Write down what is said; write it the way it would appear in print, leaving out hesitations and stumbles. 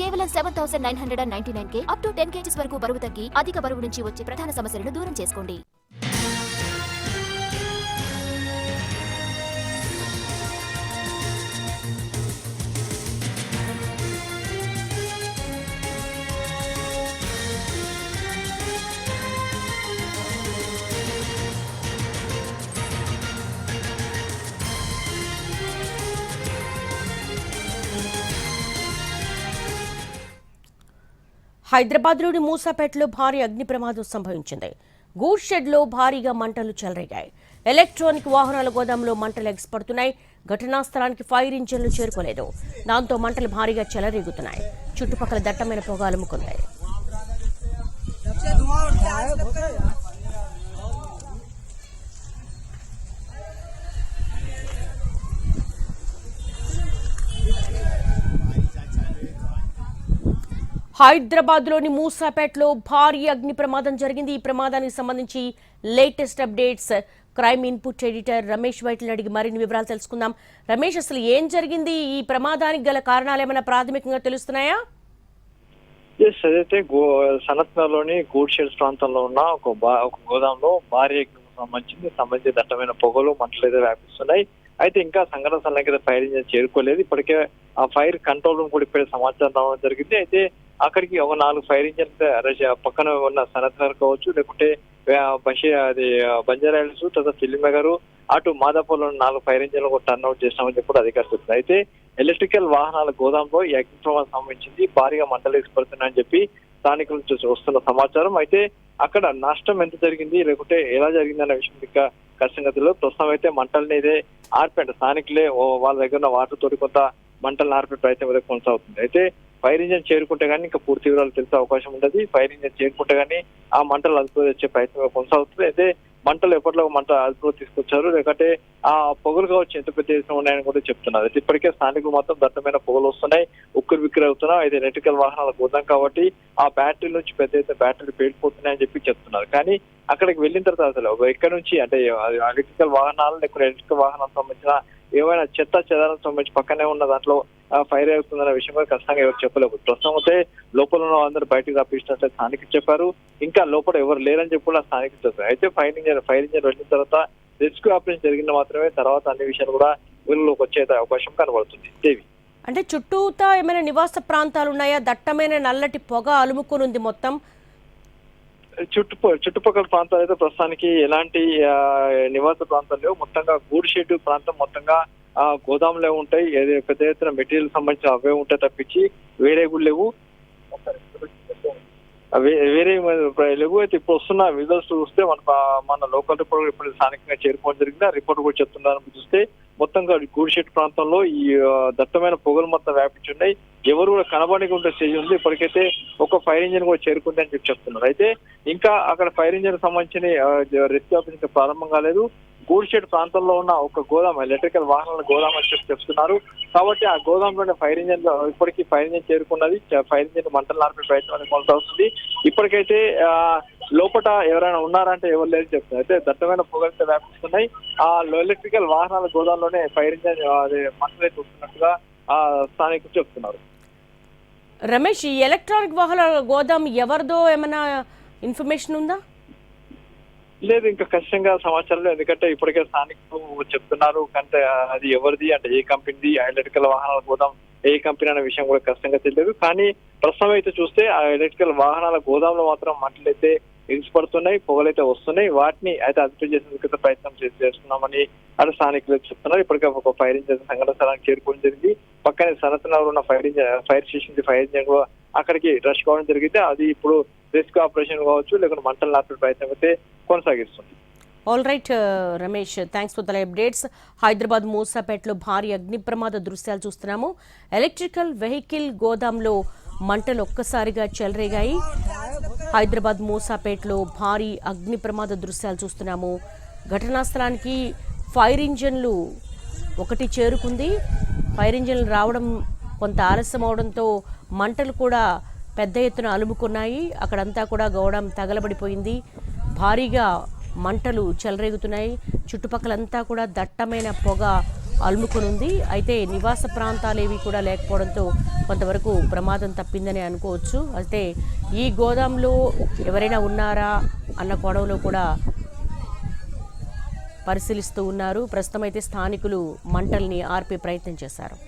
కేవలం 7,999 up to 10 kgs వరకు బరువు తగ్గి అధిక బరువు నుంచి వచ్చే ప్రధాన సమస్యలను దూరం చేసుకోండి. హైదరాబాద్లోని మూసాపేటలో భారీ అగ్ని ప్రమాదం సంభవించింది. గూడ్స్ షెడ్లో భారీగా మంటలు చెలరేగాయి. ఎలక్ట్రానిక్ వాహనాల గోదాంలో మంటలు ఎగసిపడుతున్నాయి. ఘటనా స్థలానికి ఫైర్ ఇంజిన్లు చేరుకోలేదు. దాంతో మంటలు భారీగా చెలరేగుతున్నాయి. చుట్టుపక్కల దట్టమైన పొగ అలుముకుంది. హైదరాబాద్లోని మూసాపేటలో భారీ అగ్ని ప్రమాదం జరిగింది. ఈ ప్రమాదానికి సంబంధించి latest updates crime input editor Ramesh వైట్లను అడిగి మరిన్ని వివరాలు తెలుసుకుందాం. రమేష్, అసలు ఏం జరిగింది? ఈ ప్రమాదానికి గల కారణాలు ఏమైనా ప్రాథమికంగా తెలుస్తున్నాయా? అదైతే సనత్నగర్లోని గూడ్ షెడ్స్ ప్రాంతంలో ఉన్న ఒక గోదాంలో భారీ అగ్నికి సంబంధించి దట్టమైన పొగలు మంటలు అయితే వ్యాపిస్తున్నాయి. అయితే ఇంకా సంఘటన స్థలానికి ఫైర్ ఇంజిన్ చేరుకోలేదు. ఇప్పటికే ఆ ఫైర్ కంట్రోల్ రూమ్ కూడా ఇప్పుడే సమాచారం రావడం జరిగింది. అయితే అక్కడికి ఒక 4 ఫైర్ ఇంజిన్స్ పక్కన ఉన్న సనత్నగర్ కావచ్చు, లేకుంటే బంజారాహిల్స్, తర్వాత ఫిలింనగర్, అటు మాదాపూర్లో 4 ఫైర్ ఇంజిన్లు టర్న్ అవుట్ చేస్తామని చెప్పి అధికారులు చెప్తున్నారు. అయితే ఎలక్ట్రికల్ వాహనాల గోదాంలో ఈ అగ్ని ప్రమాదం సంబంధించింది భారీగా మంటలు ఎగసిపడుతున్నాయని చెప్పి స్థానికుల నుంచి వస్తున్న సమాచారం. అయితే అక్కడ నష్టం ఎంత జరిగింది, లేకుంటే ఎలా జరిగింది అన్న విషయం ఇంకా కష్టంగా తెలియదు. ప్రస్తుతం అయితే మంటల్ని ఇదే ఆర్పేట స్థానికులే వాళ్ళ దగ్గర ఉన్న వాటర్ తోటి కొంత మంటలను ఆర్పే ప్రయత్నం అయితే కొనసాగుతుంది. అయితే ఫైర్ ఇంజిన్ చేరుకుంటే కానీ ఇంకా పూర్తి వివరాలు తెలిసే అవకాశం ఉంటుంది. ఫైర్ ఇంజిన్ చేరుకుంటే కానీ ఆ మంటలు అదుపులో తెచ్చే ప్రయత్నం కొనసాగుతుంది. అయితే మంటలు ఎప్పట్లో మంట అదుపులో తీసుకొచ్చారు, లేకపోతే ఆ పొగలు కావచ్చు ఎంత పెద్ద దేశం ఉన్నాయని కూడా చెప్తున్నారు. అయితే ఇప్పటికే స్థానికులు మొత్తం దట్టమైన పొగలు వస్తున్నాయి, ఉక్కురు బిక్కురు అవుతున్నాయి. అయితే ఎలక్ట్రికల్ వాహనాల గోదాం కాబట్టి ఆ బ్యాటరీ నుంచి పెద్ద ఎత్తున బ్యాటరీలు పేలిపోతున్నాయని చెప్పి చెప్తున్నారు. కానీ అక్కడికి వెళ్ళిన తర్వాత అసలు ఎక్కడి నుంచి అంటే ఎలక్ట్రికల్ వాహనాలు లేకపోతే ఎలక్ట్రికల్ వాహనాలకు సంబంధించిన ఏమైనా చెత్త చెదాలకు సంబంధించి పక్కనే ఉన్న దాంట్లో ఫైర్ అవుతుందన్న విషయం కూడా ఖచ్చితంగా ఎవరు చెప్పలేవు. ప్రస్తుతం అయితే లోపల ఉన్న అందరూ బయటకు రప్పించినట్లయితే స్థానికులు చెప్పారు. ఇంకా లోపల ఎవరు లేరని చెప్పి కూడా స్థానికులు చెప్పారు. అయితే ఫైర్ ఇంజిన్ వెళ్ళిన తర్వాత రెస్క్యూ ఆపరేషన్ జరిగిన మాత్రమే తర్వాత అన్ని విషయాలు కూడా వెలుగులోకి వచ్చే అవకాశం కనబడుతుంది. దేవి, అంటే చుట్టూతా ఏమైనా నివాస ప్రాంతాలు ఉన్నాయా? దట్టమైన నల్లటి పొగ అలుముకొని ఉంది మొత్తం. చుట్టుపక్కల ప్రాంతాలు అయితే ప్రస్తుతానికి ఎలాంటి నివాస ప్రాంతాలు లేవు. మొత్తంగా గూడ్ షెడ్ ప్రాంతం మొత్తంగా గోదాములే ఉంటాయి. పెద్ద ఎత్తున మెటీరియల్ సంబంధించిన అవే ఉంటాయి తప్పించి వేరే కూడా లేవు. వేరే లేవు. అయితే ఇప్పుడు వస్తున్న విజువల్స్ చూస్తే మన లోకల్ రిపోర్ట్ ఇప్పుడు స్థానికంగా చేరుకోవడం జరిగింది. ఆ రిపోర్ట్ కూడా చెప్తున్నారని చూస్తే మొత్తంగా గూడ్ షెడ్ ప్రాంతంలో ఈ దట్టమైన పొగలు మొత్తం వ్యాపించి ఉన్నాయి. ఎవరు కూడా కనబడి ఉండే స్టేజ్ ఉంది. ఇప్పటికైతే ఒక ఫైర్ ఇంజిన్ కూడా చేరుకుంది అని చెప్పి చెప్తున్నారు. అయితే ఇంకా అక్కడ ఫైర్ ఇంజిన్ సంబంధించిన రెస్క్యూ ఆపరేషన్ ప్రారంభం కాలేదు. గూడ్ షెడ్ ప్రాంతంలో ఉన్న ఒక గోదాం ఎలక్ట్రికల్ వాహనాల గోదాం అని చెప్పి చెప్తున్నారు. కాబట్టి ఆ గోదాంలోనే ఫైర్ ఇంజిన్ ఇప్పటికీ ఫైర్ ఇంజిన్ చేరుకున్నది. ఫైర్ ఇంజిన్ మంటలు ఆర్పే ప్రయత్నం కొనసాగుతుంది. ఇప్పటికైతే లోపల ఎవరైనా ఉన్నారంటే ఎవరు లేదని చెప్తున్నారు. అయితే దట్టమైన పొగలతో వ్యాపిస్తున్నాయి. ఆ ఎలక్ట్రికల్ వాహనాల గోదాంలోనే ఫైర్ ఇంజిన్ మంటలు వస్తున్నట్టుగా స్థానికులు చెప్తున్నారు. రమేష్, ఈ ఎలక్ట్రానిక్ వాహనాల గోదాం ఎవరిదో ఏమైనా ఇన్ఫర్మేషన్ ఉందా? లేదు, ఇంకా ఖచ్చితంగా సమాచారం లేదు. ఎందుకంటే ఇప్పటికే స్థానికులు చెప్తున్నారు. కంటే అది ఎవరిది అంటే ఏ కంపెనీది ఎలక్ట్రికల్ వాహనాల గోదాం ఏ కంపెనీ అనే విషయం కూడా ఖచ్చితంగా తెలియదు. కానీ ప్రస్తుతం అయితే చూస్తే ఆ ఎలక్ట్రికల్ వాహనాల గోదాంలో మాత్రం మంటలు అయితే ఎగిసిపడుతున్నాయి, పొగలైతే వస్తున్నాయి. వాటిని అయితే అదుపు చేసేందుకు ప్రయత్నం చేస్తున్నామని అటు స్థానికులు చెప్తున్నారు. ఇప్పటికే ఒక ఫైర్ ఇంజిన్ సంఘటన స్థలానికి చేరుకోవడం జరిగింది. పక్కనే సనత్నగర్ ఉన్న ఫైర్ స్టేషన్ ఫైర్ ఇంజిన్ కూడా అక్కడికి రష్ కావడం జరిగింది. అది ఇప్పుడు రెస్క్యూ ఆపరేషన్ కావచ్చు, లేకుంటే మంటలు ఆపే ప్రయత్నం అయితే కొనసాగిస్తుంది. All right Ramesh, thanks for the updates. Hyderabad మూసాపేటలో భారీ అగ్ని ప్రమాద దృశ్యాలు చూస్తున్నాము. ఎలక్ట్రికల్ వెహికల్ గోదాంలో మంటలు ఒక్కసారిగా చెలరేగాయి. హైదరాబాద్ మూసాపేటలో భారీ అగ్ని ప్రమాద దృశ్యాలు చూస్తున్నాము. ఘటనా స్థలానికి ఫైర్ ఇంజన్లు ఒకటి చేరుకుంది. ఫైర్ ఇంజన్లు రావడం కొంత ఆలస్యం అవడంతో మంటలు కూడా పెద్ద ఎత్తున అలుముకున్నాయి. అక్కడంతా కూడా గోడం తగలబడిపోయింది. భారీగా మంటలు చెలరేగుతున్నాయి. చుట్టుపక్కలంతా కూడా దట్టమైన పొగ అలుముకునుంది. అయితే నివాస ప్రాంతాలు ఏవి కూడా లేకపోవడంతో కొంతవరకు ప్రమాదం తప్పిందని అనుకోవచ్చు. అయితే ఈ గోదాంలో ఎవరైనా ఉన్నారా అన్న కోణంలో కూడా పరిశీలిస్తూ ఉన్నారు. ప్రస్తుతం అయితే స్థానికులు మంటల్ని ఆర్పే ప్రయత్నం చేశారు.